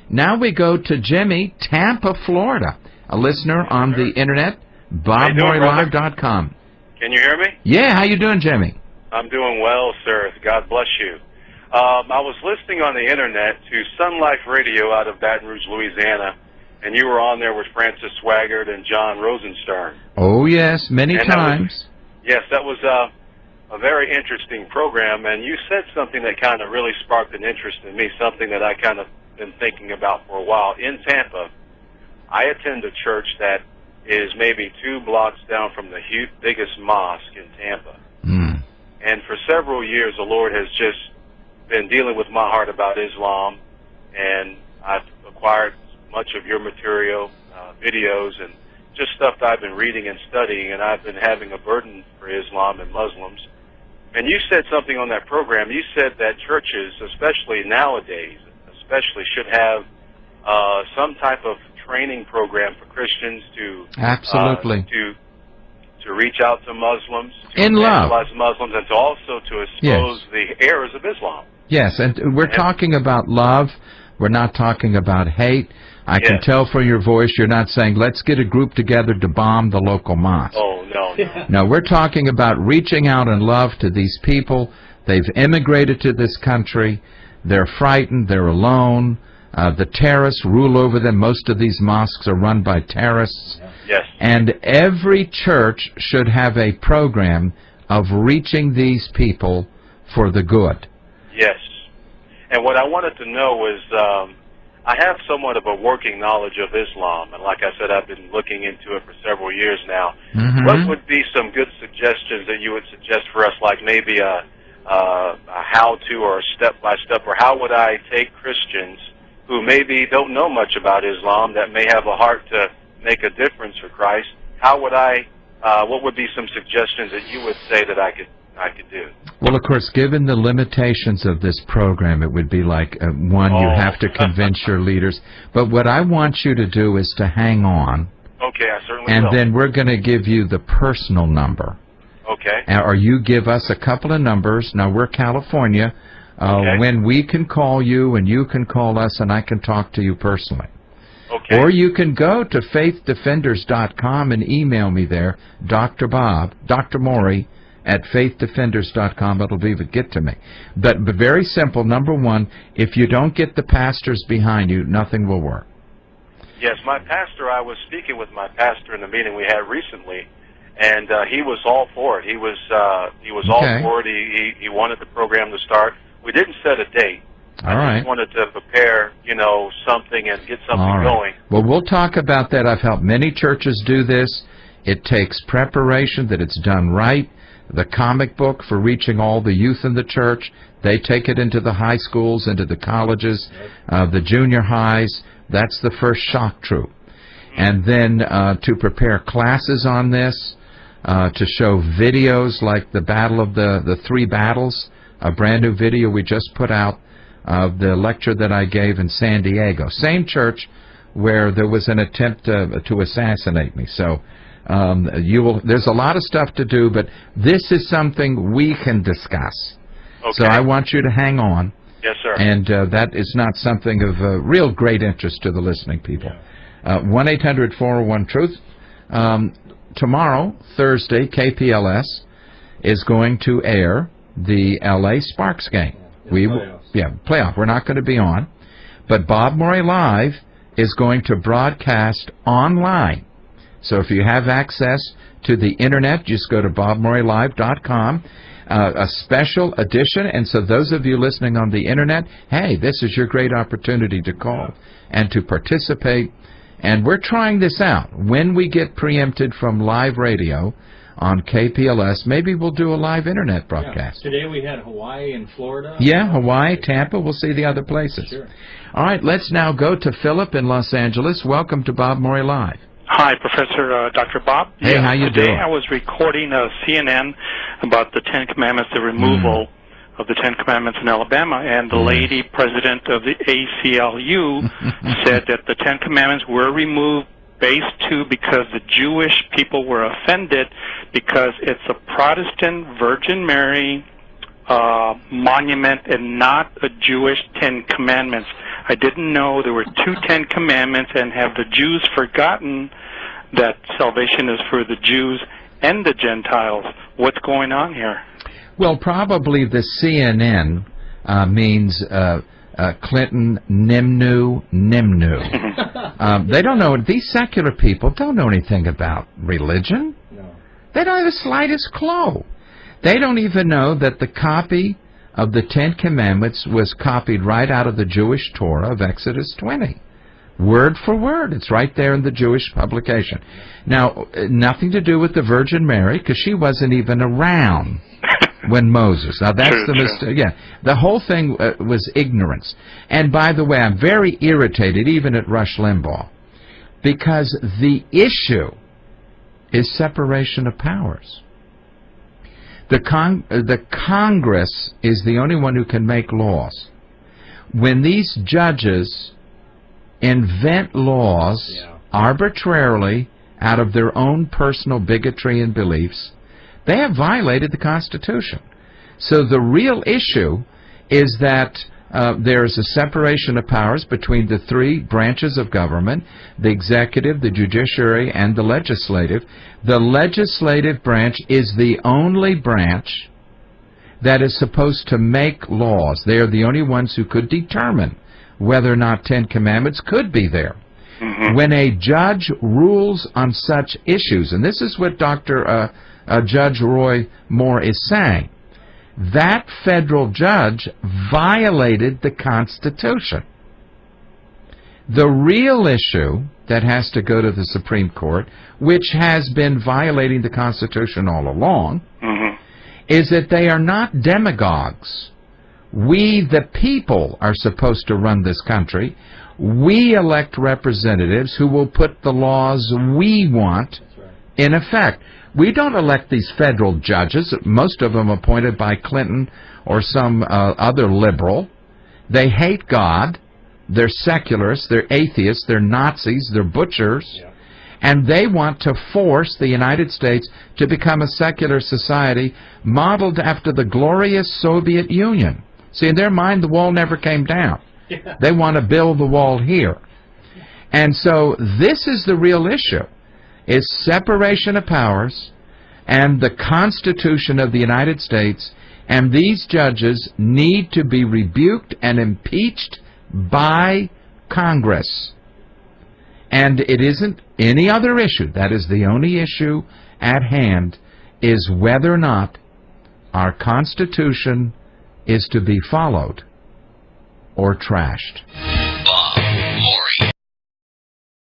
Now we go to Jimmy, Tampa, Florida, a listener on the internet, BobMoreyLive.com. Can you hear me? Yeah, how you doing, Jimmy? I'm doing well, sir. God bless you. I was listening on the internet to Sun Life Radio out of Baton Rouge, Louisiana, and you were on there with Francis Swaggart and John Rosenstern. Oh, yes, many times. That was a very interesting program, and you said something that kind of really sparked an interest in me, something that I kind of been thinking about for a while. In Tampa, I attend a church that is maybe 2 blocks down from the biggest mosque in Tampa. Mm. And for several years, the Lord has just been dealing with my heart about Islam, and I've acquired much of your material, videos, and just stuff that I've been reading and studying, and I've been having a burden for Islam and Muslims. And you said something on that program. You said that churches, especially nowadays, should have some type of training program for Christians to absolutely to reach out to Muslims, to in love, Muslims, and to also to expose the errors of Islam. Yes, and we're talking about love. We're not talking about hate. I can tell from your voice you're not saying, let's get a group together to bomb the local mosque. Oh, no. No, we're talking about reaching out in love to these people. They've immigrated to this country. They're frightened. They're alone. The terrorists rule over them. Most of these mosques are run by terrorists. Yes. And every church should have a program of reaching these people for the good. Yes. And what I wanted to know was, I have somewhat of a working knowledge of Islam, and like I said, I've been looking into it for several years now. Mm-hmm. What would be some good suggestions that you would suggest for us, like maybe a how-to or a step-by-step, or how would I take Christians who maybe don't know much about Islam, that may have a heart to make a difference for Christ? How would what would be some suggestions that you would say that I could do? Well, of course, given the limitations of this program, it would be like, you have to convince your leaders. But what I want you to do is to hang on. Okay, I certainly will. And then we're going to give you the personal number. Okay. Or you give us a couple of numbers. Now, we're California. When we can call you and you can call us and I can talk to you personally. Okay. Or you can go to faithdefenders.com and email me there, Dr. Morey, at faithdefenders.com. It'll get to me. But very simple. Number one, if you don't get the pastors behind you, nothing will work. Yes, my pastor, I was speaking with my pastor in the meeting we had recently, and he was all for it. He was all for it. He wanted the program to start. We didn't set a date. I just wanted to prepare, something and get something going. Well, we'll talk about that. I've helped many churches do this. It takes preparation, that it's done right. The comic book for reaching all the youth in the church, they take it into the high schools, into the colleges, the junior highs. That's the first shock troop. And then to prepare classes on this, to show videos like the Battle of the Three Battles, a brand new video we just put out of the lecture that I gave in San Diego. Same church where there was an attempt to assassinate me. So there's a lot of stuff to do, but this is something we can discuss. Okay. So I want you to hang on. Yes, sir. And that is not something of real great interest to the listening people. 1-800-401-TRUTH. Tomorrow, Thursday, KPLS is going to air the L.A. Sparks game. Playoff. We're not going to be on. But Bob Morey Live is going to broadcast online. So if you have access to the Internet, just go to BobMoreyLive.com. A special edition, and so those of you listening on the Internet, hey, this is your great opportunity to call and to participate. And we're trying this out. When we get preempted from live radio on KPLS, maybe we'll do a live Internet broadcast. Today we had Hawaii and Florida. Yeah, Hawaii, Tampa. We'll see the other places. Sure. All right, let's now go to Philip in Los Angeles. Welcome to Bob Morey Live. Hi, Professor Dr. Bob. Hey, how you doing? Today I was recording CNN about the Ten Commandments, the removal of the Ten Commandments in Alabama, and the lady president of the ACLU said that the Ten Commandments were removed because the Jewish people were offended because it's a Protestant Virgin Mary monument and not a Jewish Ten Commandments? I didn't know there were two Ten Commandments, and have the Jews forgotten that salvation is for the Jews and the Gentiles? What's going on here? Well, probably the CNN means Clinton Nimnu. They don't know. These secular people don't know anything about religion. No. They don't have the slightest clue. They don't even know that the copy of the Ten Commandments was copied right out of the Jewish Torah of Exodus 20. Word for word. It's right there in the Jewish publication. Now, nothing to do with the Virgin Mary, because she wasn't even around when Moses. Now, that's the mistake. Yeah, the whole thing was ignorance. And by the way, I'm very irritated, even at Rush Limbaugh, because the issue is separation of powers. The Congress is the only one who can make laws. When these judges invent laws arbitrarily out of their own personal bigotry and beliefs, they have violated the Constitution. So the real issue is that there is a separation of powers between the three branches of government: the executive, the judiciary, and the legislative. The legislative branch is the only branch that is supposed to make laws. They are the only ones who could determine whether or not Ten Commandments could be there. When a judge rules on such issues, and this is what Judge Roy Moore is saying, that federal judge violated the Constitution. The real issue that has to go to the Supreme Court, which has been violating the Constitution all along, is that they are not demagogues. We, the people, are supposed to run this country. We elect representatives who will put the laws we want in effect. We don't elect these federal judges, most of them appointed by Clinton or some other liberal. They hate God. They're secularists. They're atheists. They're Nazis. They're butchers. And they want to force the United States to become a secular society modeled after the glorious Soviet Union. See, in their mind, the wall never came down. They want to build the wall here. And so this is the real issue, is separation of powers and the Constitution of the United States, and these judges need to be rebuked and impeached by Congress. And it isn't any other issue. That is the only issue at hand, is whether or not our Constitution is to be followed or trashed.